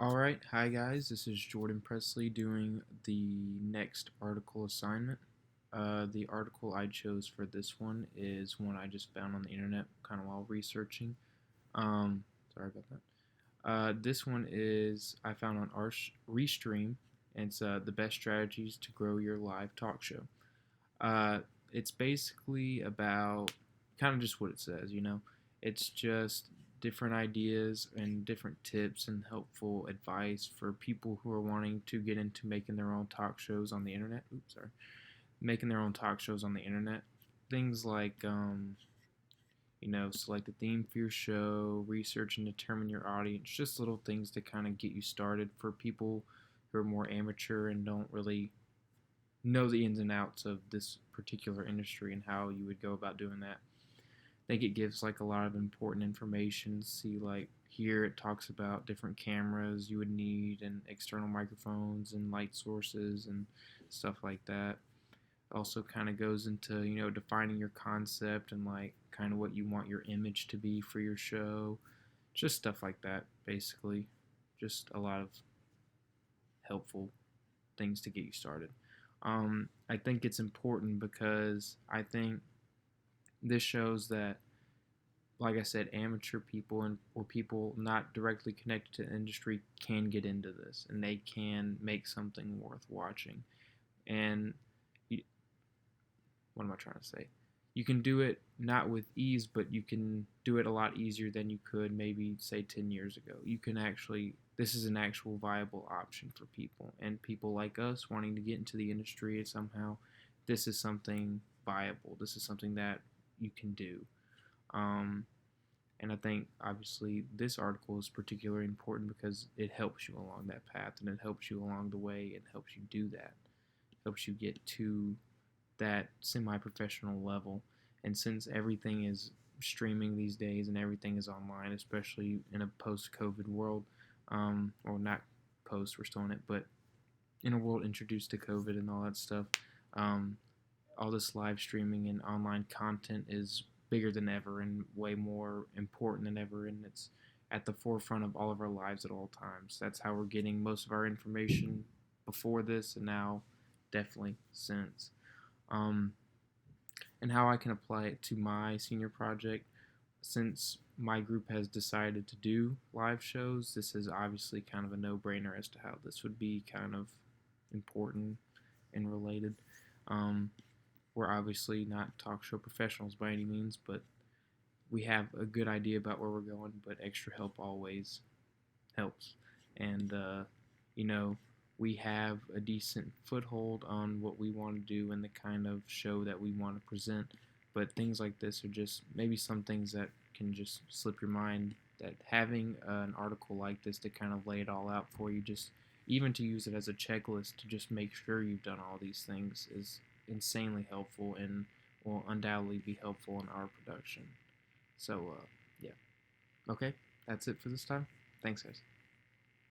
Alright, hi guys, this is Jordan Presley doing the next article assignment. The article I chose for this one is one I just found on the internet kind of while researching. Um, Sorry about that. This one is I found on Restream, and it's the best strategies to grow your live talk show. Uh, it's basically about kind of just what it says. It's just different ideas and different tips and helpful advice for people who are wanting to get into making their own talk shows on the internet. Oops, sorry. Making their own talk shows on the internet. Things like, select a theme for your show, research and determine your audience. Just little things to kind of get you started for people who are more amateur and don't really know the ins and outs of this particular industry and how you would go about doing that. I think it gives like a lot of important information. See, like here it talks about different cameras you would need and external microphones and light sources and stuff like that. Also kind of goes into, defining your concept and like kind of what you want your image to be for your show. Just stuff like that, basically. Just a lot of helpful things to get you started. I think it's important because I think this shows that, like I said, amateur people and or people not directly connected to the industry can get into this and they can make something worth watching. And what am I trying to say? You can do it not with ease, but you can do it a lot easier than you could maybe say 10 years ago. You can actually, this is an actual viable option for people and people like us wanting to get into the industry and somehow this is something viable. This is something that you can do. Um, and I think obviously this article is particularly important because it helps you along that path and it helps you along the way and helps you do that. It helps you get to that semi-professional level. And since everything is streaming these days and everything is online, especially in a post-COVID world, or not post, we're still in it, but in a world introduced to COVID and all that stuff, um, all this live streaming and online content is bigger than ever and way more important than ever, and it's at the forefront of all of our lives at all times. That's how we're getting most of our information before this, and now definitely since. Um, and how I can apply it to my senior project. Since my group has decided to do live shows, this is obviously kind of a no-brainer as to how this would be kind of important and related. Um, we're obviously not talk show professionals by any means, but we have a good idea about where we're going, but extra help always helps. And, you know, we have a decent foothold on what we want to do and the kind of show that we want to present. But things like this are just maybe some things that can just slip your mind. That having an article like this to kind of lay it all out for you, just even to use it as a checklist to just make sure you've done all these things, is insanely helpful and will undoubtedly be helpful in our production. So, yeah. Okay, that's it for this time. Thanks, guys.